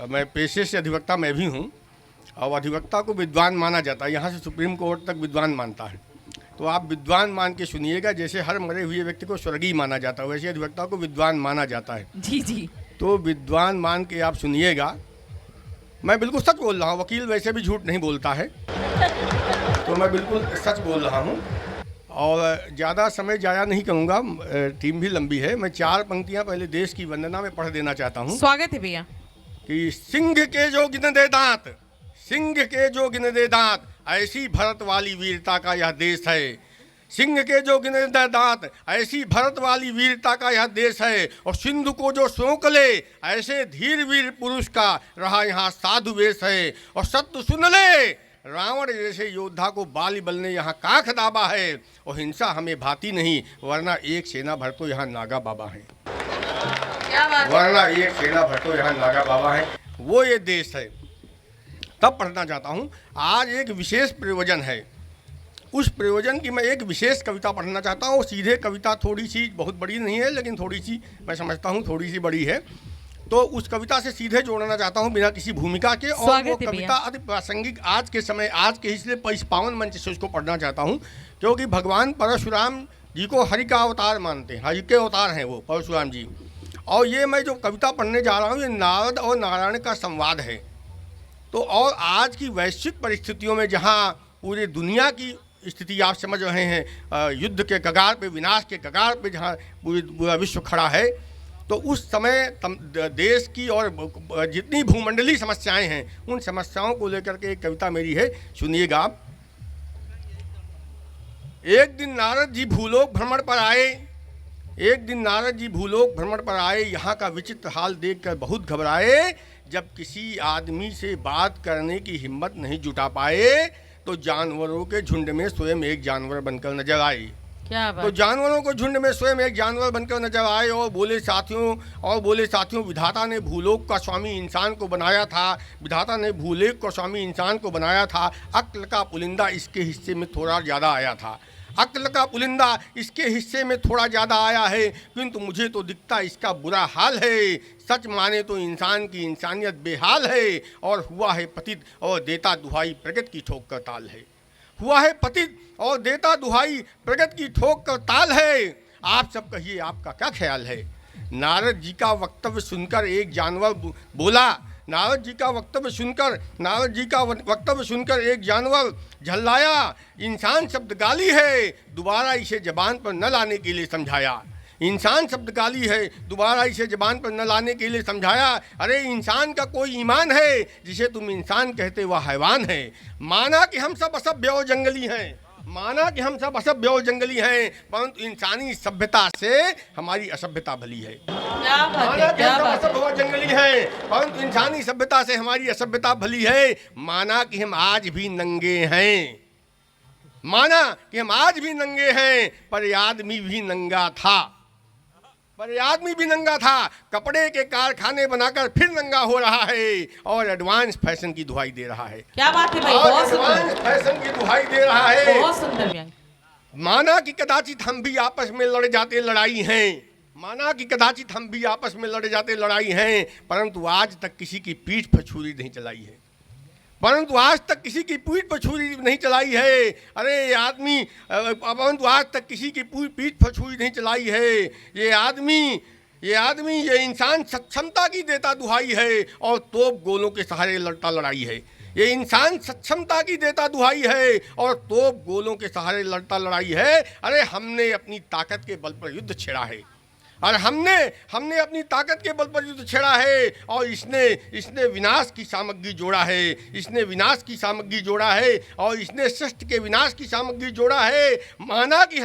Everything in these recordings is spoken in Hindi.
मैं पेशे से अधिवक्ता मैं भी हूँ और अधिवक्ता को विद्वान माना जाता है, यहाँ से सुप्रीम कोर्ट तक विद्वान मानता है। तो आप विद्वान मान के सुनिएगा, जैसे हर मरे हुए व्यक्ति को स्वर्गीय माना जाता है वैसे अधिवक्ता को विद्वान माना जाता है। जी जी। तो विद्वान मान के आप सुनिएगा, मैं बिल्कुल सच बोल रहा हूँ, वकील वैसे भी झूठ नहीं बोलता है, तो मैं बिल्कुल सच बोल रहा हूँ और ज़्यादा समय जाया नहीं करूँगा, टीम भी लंबी है। मैं 4 पंक्तियाँ पहले देश की वंदना में पढ़ देना चाहता हूँ। स्वागत है भैया। कि सिंह के जो गिन दे दांत, सिंह के जो गिन दे दांत, ऐसी भरत वाली वीरता का यह देश है। सिंह के जो गिने दे दांत, ऐसी भरत वाली वीरता का यह देश है। और सिंधु को जो सोंक ले, ऐसे धीर वीर पुरुष का रहा यहाँ साधु वेश है। और सत्य सुन ले, रावण जैसे योद्धा को बाली बल ने यहाँ काख दाबा है। और हिंसा हमें भाती नहीं, वरना एक सेना भर तो यहाँ नागा बाबा है। वरना एक सेना भर तो यहाँ नागा बाबा है। वो ये देश है। तब पढ़ना चाहता हूँ, आज एक विशेष प्रयोजन है। उस प्रयोजन की मैं एक विशेष कविता पढ़ना चाहता हूँ। सीधे कविता थोड़ी सी, बहुत बड़ी नहीं है लेकिन थोड़ी सी मैं समझता हूँ थोड़ी सी बड़ी है, तो उस कविता से सीधे जोड़ना चाहता हूँ बिना किसी भूमिका के। और वो कविता अति प्रासंगिक आज के समय, आज के इसलिए इस पावन मंच से उसको पढ़ना चाहता हूँ क्योंकि भगवान परशुराम जी को हरि का अवतार मानते हैं, हरि के अवतार हैं वो परशुराम जी। और ये मैं जो कविता पढ़ने जा रहा हूँ ये नारद और नारायण का संवाद है। तो और आज की वैश्विक परिस्थितियों में जहाँ पूरी दुनिया की स्थिति आप समझ रहे हैं, युद्ध के कगार पे, विनाश के कगार पे जहाँ पूरा विश्व खड़ा है, तो उस समय देश की और जितनी भूमंडलीय समस्याएं हैं उन समस्याओं को लेकर के एक कविता मेरी है, सुनिएगा आप। एक दिन नारद जी भूलोक भ्रमण पर आए, एक दिन नारद जी भूलोक भ्रमण पर आए, यहाँ का विचित्र हाल देखकर बहुत घबराए। जब किसी आदमी से बात करने की हिम्मत नहीं जुटा पाए तो जानवरों के झुंड में स्वयं एक जानवर बनकर नजर आए। क्या बात? तो जानवरों को झुंड में स्वयं एक जानवर बनकर नजर आए और बोले साथियों विधाता ने भूलोक का स्वामी इंसान को बनाया था, विधाता ने भूलोक का स्वामी इंसान को बनाया था। अक्ल का पुलिंदा इसके हिस्से में थोड़ा ज़्यादा आया था, अक्ल का पुलिंदा इसके हिस्से में थोड़ा ज़्यादा आया है, किंतु मुझे तो दिखता इसका बुरा हाल है। सच माने तो इंसान की इंसानियत बेहाल है और हुआ है पतित और देता दुहाई प्रगति की ठोक कर ताल है। हुआ है पतित और देता दुहाई प्रगति की ठोक कर ताल है। आप सब कहिए, आपका क्या ख्याल है? नारद जी का वक्तव्य सुनकर एक जानवर बोला, नारद जी का वक्तव्य सुनकर एक जानवर झल्लाया। इंसान शब्द गाली है, दोबारा इसे जबान पर न लाने के लिए समझाया। इंसान शब्द गाली है, दोबारा इसे जबान पर न लाने के लिए समझाया। अरे इंसान का कोई ईमान है, जिसे तुम इंसान कहते वह हैवान है। माना कि हम सब असभ्य और जंगली हैं, माना कि हम सब असभ्य और जंगली हैं, परंतु इंसानी सभ्यता से हमारी असभ्यता भली है। माना कि हम सब असभ्य और जंगली हैं, परंतु इंसानी सभ्यता से हमारी असभ्यता भली है। माना कि हम आज भी नंगे हैं, माना कि हम आज भी नंगे हैं, पर ये आदमी भी नंगा था, पर आदमी भी नंगा था। कपड़े के कारखाने बनाकर फिर नंगा हो रहा है और एडवांस फैशन की दुहाई दे रहा है। क्या बात है भाई, बहुत सुंदर। एडवांस फैशन की दुहाई दे रहा है। बहुत सुंदर व्यंग। माना कि कदाचित हम भी आपस में लड़ जाते लड़ाई हैं, माना कि कदाचित हम भी आपस में लड़ जाते लड़ाई हैं, परंतु आज तक किसी की पीठ पर छुरी नहीं चलाई है, परंतु आज तक किसी की पीठ पर छुरी नहीं चलाई है। अरे ये आदमी, परंतु आज तक किसी की पीठ पर छुरी नहीं चलाई है। ये इंसान सक्षमता की देता दुहाई है और तोप गोलों के सहारे लड़ता लड़ाई है। ये इंसान सक्षमता की देता दुहाई है और तोप गोलों के सहारे लड़ता लड़ाई है। अरे हमने अपनी ताकत के बल पर युद्ध छेड़ा है, और हमने अपनी ताकत के बल पर युद्ध छेड़ा है और इसने विनाश की सामग्री जोड़ा है, इसने विनाश की सामग्री जोड़ा है और इसने सृष्टि के विनाश की सामग्री जोड़ा है। माना कि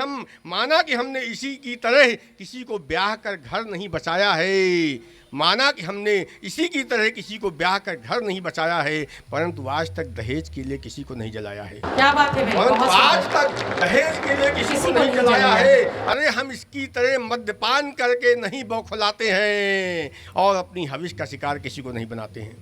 हमने इसी की तरह किसी को ब्याह कर घर नहीं बचाया है, माना कि हमने इसी की तरह किसी को ब्याह कर घर नहीं बचाया है, परंतु आज तक दहेज के लिए किसी को नहीं जलाया है। क्या बात है भाई, परंतु आज तक दहेज के लिए किसी को नहीं जलाया है। अरे हम इसकी तरह मद्यपान करके नहीं बौखलाते हैं और अपनी हविष का शिकार किसी को नहीं बनाते हैं।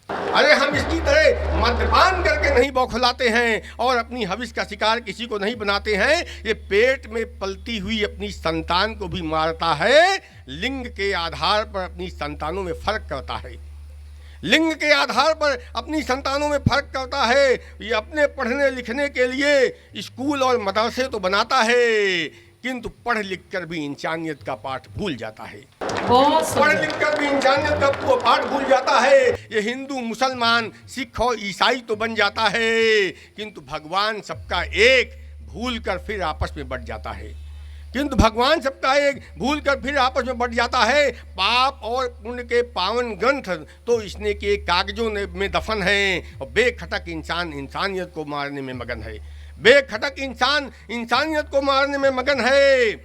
अरे हम इसकी तरह मद्यपान करके नहीं बौखलाते हैं और अपनी हविष का शिकार किसी को नहीं बनाते हैं। ये पेट में पलती हुई अपनी संतान को भी मारता है, लिंग के आधार पर अपनी संतानों में फर्क करता है। लिंग के आधार पर अपनी संतानों में फर्क करता है। ये अपने पढ़ने लिखने के लिए स्कूल और मदरसे तो बनाता है, किंतु पढ़ लिख कर भी इंसानियत का पाठ भूल जाता है। बहुत पढ़ सुंदर। लिख कर भी इंसानियत का वो पाठ भूल जाता है। ये हिंदू मुसलमान सिख और ईसाई तो बन जाता है, किंतु भगवान सबका एक भूल कर फिर आपस में बट जाता है। किंतु भगवान सबका एक भूल कर फिर आपस में बट जाता है। पाप और पुण्य के पावन ग्रंथ तो इसने के कागजों में दफन है, और बेखटक इंसान इंसानियत को मारने में मगन है। बेखटक इंसान इंसानियत को मारने में मगन है।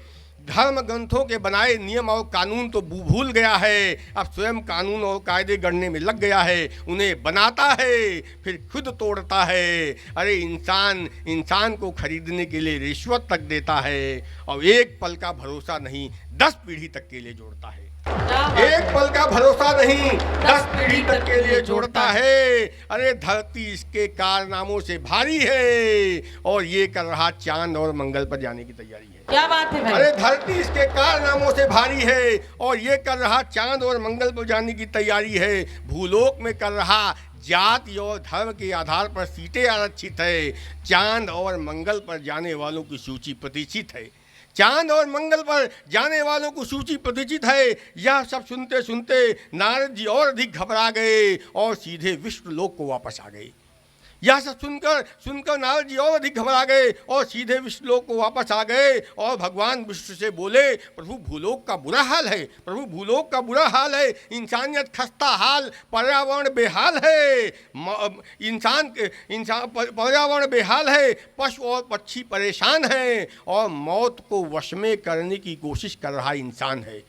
धर्म ग्रंथों के बनाए नियम और कानून तो भूल गया है, अब स्वयं कानून और कायदे गढ़ने में लग गया है। उन्हें बनाता है फिर खुद तोड़ता है। अरे इंसान इंसान को खरीदने के लिए रिश्वत तक देता है, और एक पल का भरोसा नहीं 10 पीढ़ी तक के लिए जोड़ता है। एक पल का भरोसा नहीं 10 पीढ़ी तक के लिए जोड़ता है। अरे धरती इसके कारनामों से भारी है, और ये कर रहा चांद और मंगल पर जाने की तैयारी है। क्या बात है भाई। अरे धरती इसके कारनामों से भारी है, और ये कर रहा चांद और मंगल पर जाने की तैयारी है। भूलोक में कर रहा जाति और धर्म के आधार पर सीटें आरक्षित है। चांद और मंगल पर जाने वालों की सूची प्रतिष्ठित है। चांद और मंगल पर जाने वालों को सूची प्रतिष्ठित है। यह सब सुनते सुनते नारद जी और अधिक घबरा गए और सीधे विष्णु लोक को वापस आ गए। यह सब सुनकर नारद जी और अधिक घबरा गए और सीधे विष्णु लोक को वापस आ गए, और भगवान विष्णु से बोले, प्रभु भूलोक का बुरा हाल है, प्रभु भूलोक का बुरा हाल है। इंसानियत खस्ता हाल, पर्यावरण बेहाल है। पर्यावरण बेहाल है, पशु और पक्षी परेशान हैं, और मौत को वश में करने की कोशिश कर रहा इंसान है।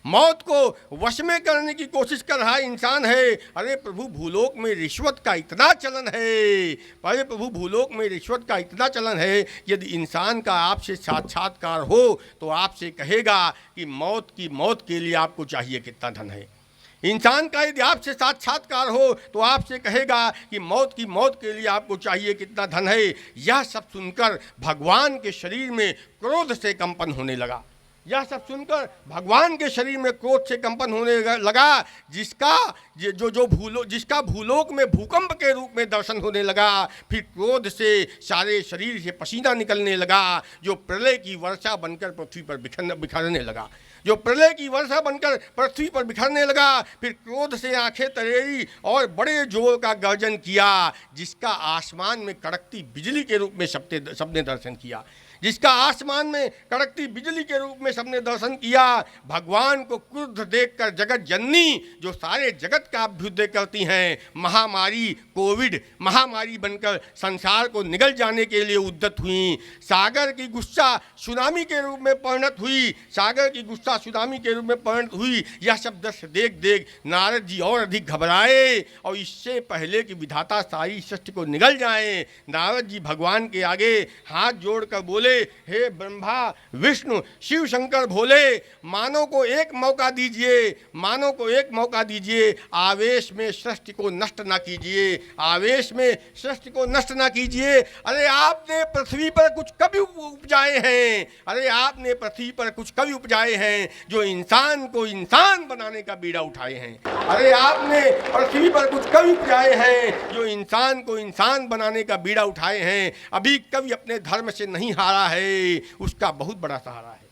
मौत को वश में करने की कोशिश कर रहा इंसान है। अरे प्रभु भूलोक में रिश्वत का इतना चलन है, अरे प्रभु भूलोक में रिश्वत का इतना चलन है, यदि इंसान का आपसे साक्षात्कार हो तो आपसे कहेगा कि मौत के लिए आपको चाहिए कितना धन है। इंसान का यदि आपसे साक्षात्कार हो तो आपसे कहेगा कि मौत के लिए आपको चाहिए कितना धन है। यह सब सुनकर भगवान के शरीर में क्रोध से कंपन होने लगा। यह सब सुनकर भगवान के शरीर में क्रोध से कंपन होने लगा, जिसका भूलोक में भूकंप के रूप में दर्शन होने लगा। फिर क्रोध से सारे शरीर से पसीना निकलने लगा, जो प्रलय की वर्षा बनकर पृथ्वी पर बिखरने लगा। जो प्रलय की वर्षा बनकर पृथ्वी पर बिखरने लगा। फिर क्रोध से आंखें तरेरी और बड़े जोर का गर्जन किया, जिसका आसमान में कड़कती बिजली के रूप में सबने दर्शन किया। जिसका आसमान में कड़कती बिजली के रूप में सबने दर्शन किया। भगवान को क्रुद्ध देखकर जगत जननी, जो सारे जगत का अभ्युदय करती हैं, महामारी कोविड महामारी बनकर संसार को निगल जाने के लिए उद्यत हुई। सागर की गुस्सा सुनामी के रूप में परिणत हुई। सागर की गुस्सा सुनामी के रूप में परिणत हुई। यह सब दृश्य देख नारद जी और अधिक घबराए, और इससे पहले कि विधाता सारी सृष्टि को निगल जाए, नारद जी भगवान के आगे हाथ जोड़कर बोले, हे ब्रह्मा विष्णु शिव शंकर भोले, मानव को एक मौका दीजिए, मानव को एक मौका दीजिए। आवेश में सृष्टि को नष्ट ना कीजिए, आवेश में सृष्टि को नष्ट ना कीजिए। अरे आपने पृथ्वी पर कुछ कवि उपजाए हैं, अरे आपने पृथ्वी पर कुछ कवि उपजाए हैं जो इंसान को इंसान बनाने का बीड़ा उठाए हैं। अरे आपने पृथ्वी पर कुछ कवि उपजाए हैं जो इंसान को इंसान बनाने का बीड़ा उठाए हैं। अभी कवि अपने धर्म से नहीं हारा है, उसका बहुत बड़ा सहारा है।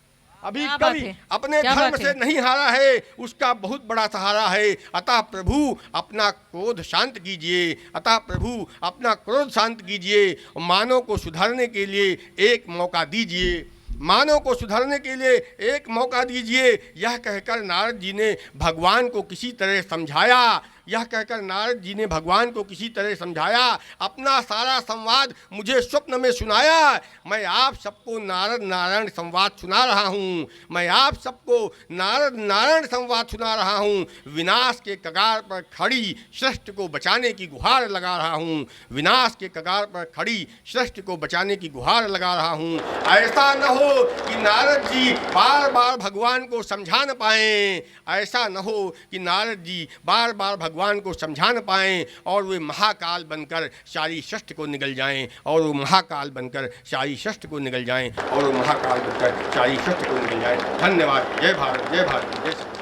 अभी कवि अपने धर्म से नहीं हारा है, उसका बहुत बड़ा सहारा है। अतः प्रभु अपना क्रोध शांत कीजिए, अतः प्रभु अपना क्रोध शांत कीजिए। मानव को सुधारने के लिए एक मौका दीजिए, मानव को सुधारने के लिए एक मौका दीजिए। यह कहकर नारद जी ने भगवान को किसी तरह समझाया, यह कहकर नारद जी ने भगवान को किसी तरह समझाया। अपना सारा संवाद मुझे स्वप्न में सुनाया। मैं आप सबको नारद नारायण संवाद सुना रहा हूँ, मैं आप सबको नारद नारायण संवाद सुना रहा हूँ। विनाश के कगार पर खड़ी सृष्टि को बचाने की गुहार लगा रहा हूँ, विनाश के कगार पर खड़ी सृष्टि को बचाने की गुहार लगा रहा हूँ। ऐसा न हो कि नारद जी बार बार भगवान को समझा न पाएं, ऐसा न हो कि नारद जी बार बार भगवान को समझा न पाएं और वे महाकाल बनकर सारी सृष्टि को निगल जाएं, और वो महाकाल बनकर सारी सृष्टि को निगल जाएं, और वो महाकाल बनकर सारी सृष्टि को निगल जाएं। धन्यवाद। जय भारत, जय भारत, जय